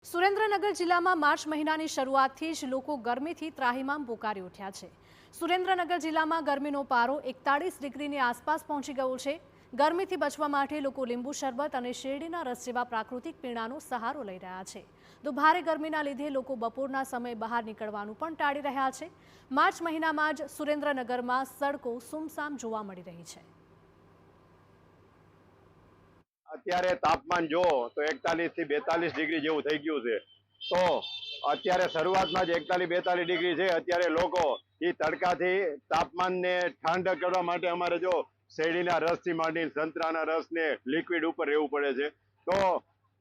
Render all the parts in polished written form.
સુરેન્દ્રનગર જિલ્લામાં માર્ચ મહિનાની શરૂઆતથી જ લોકો ગરમીથી ત્રાહિમામ પોકારી ઉઠ્યા છે। સુરેન્દ્રનગર જિલ્લામાં ગરમીનો પારો 41 ડિગ્રીની આસપાસ પહોંચી ગયો છે। ગરમીથી બચવા માટે લોકો લીંબુ શરબત અને શેરડીના રસ જેવા પ્રાકૃતિક પીણાનો સહારો લઈ રહ્યા છે। તો ભારે ગરમીના લીધે લોકો બપોરના સમયે બહાર નીકળવાનું પણ ટાળી રહ્યા છે। માર્ચ મહિનામાં જ સુરેન્દ્રનગરમાં સડકો સુમસામ જોવા મળી રહી છે। અત્યારે તાપમાન જો તો 41 થી 42 ડિગ્રી જેવું થઈ ગયું છે। તો અત્યારે શરૂઆતમાં જ 41-42 ડિગ્રી છે। અત્યારે લોકો એ તડકાથી તાપમાનને ઠંડક કરવા માટે અમારે જો શેરડીના રસથી માંડીને સંતરાના રસને લિક્વિડ ઉપર રહેવું પડે છે। તો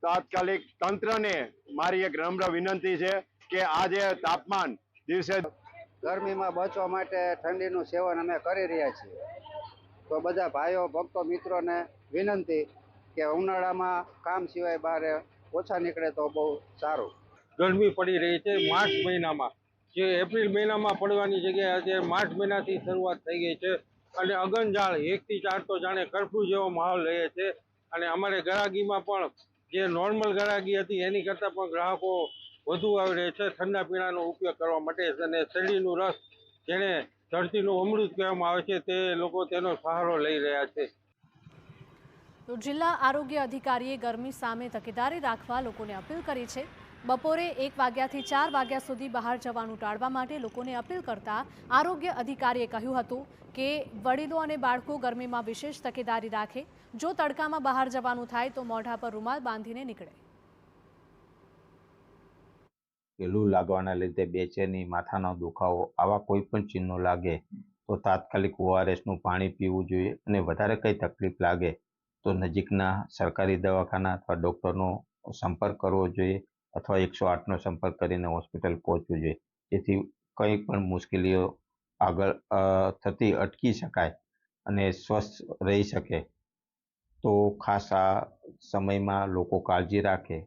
તાત્કાલિક તંત્રને મારી એક નમ્ર વિનંતી છે કે આ જે તાપમાન દિવસે ગરમીમાં બચવા માટે ઠંડીનું સેવન અમે કરી રહ્યા છીએ। તો બધા ભાઈઓ ભક્તો મિત્રોને વિનંતી કે ઉનાળામાં કામ સિવાય બહાર ઓછા નીકળે તો બહુ સારું। ગરમી પડી રહી છે માર્ચ મહિનામાં, જે એપ્રિલ મહિનામાં પડવાની જગ્યાએ અત્યારે માર્ચ મહિનાથી શરૂઆત થઈ ગઈ છે અને અગનજાળ 1 થી 4 તો જાણે કર્ફ્યુ જેવો માહોલ રહે છે। અને અમારે ગ્રાહકીમાં પણ જે નોર્મલ ગ્રાહકી હતી એની કરતાં પણ ગ્રાહકો વધુ આવી રહે છે ઠંડા પીણાનો ઉપયોગ કરવા માટે। અને શેરડીનું રસ, જેને ધરતીનું અમૃત કહેવામાં આવે છે, તે લોકો તેનો સહારો લઈ રહ્યા છે। તો જિલ્લા આરોગ્ય અધિકારીએ ગરમી સામે તકેદારી રાખવા લોકોને અપીલ કરી છે। બપોરે 1 વાગ્યાથી 4 વાગ્યા સુધી બહાર જવાનું ટાળવા માટે લોકોને અપીલ કરતા આરોગ્ય અધિકારીએ કહ્યું હતું કે વડીલો અને બાળકો ગરમીમાં વિશેષ તકેદારી રાખે। જો તડકામાં બહાર જવાનું થાય તો મોઢા પર રૂમાલ બાંધીને નીકળે। લૂ લાગવાના લીધે બેચેની, માથાનો દુખાવો આવા કોઈ પણ ચિહ્નો લાગે તો તાત્કાલિક ORSનું પાણી પીવું જોઈએ અને વધારે કંઈ તકલીફ લાગે તો નજીકના સરકારી દવાખાના અથવા ડૉક્ટરનો સંપર્ક કરવો જોઈએ અથવા 108નો સંપર્ક કરીને હોસ્પિટલ પહોંચવું જોઈએ, જેથી કંઈ પણ મુશ્કેલીઓ આગળ થતી અટકી શકાય અને સ્વસ્થ રહી શકે। તો ખાસ આ સમયમાં લોકો કાળજી રાખે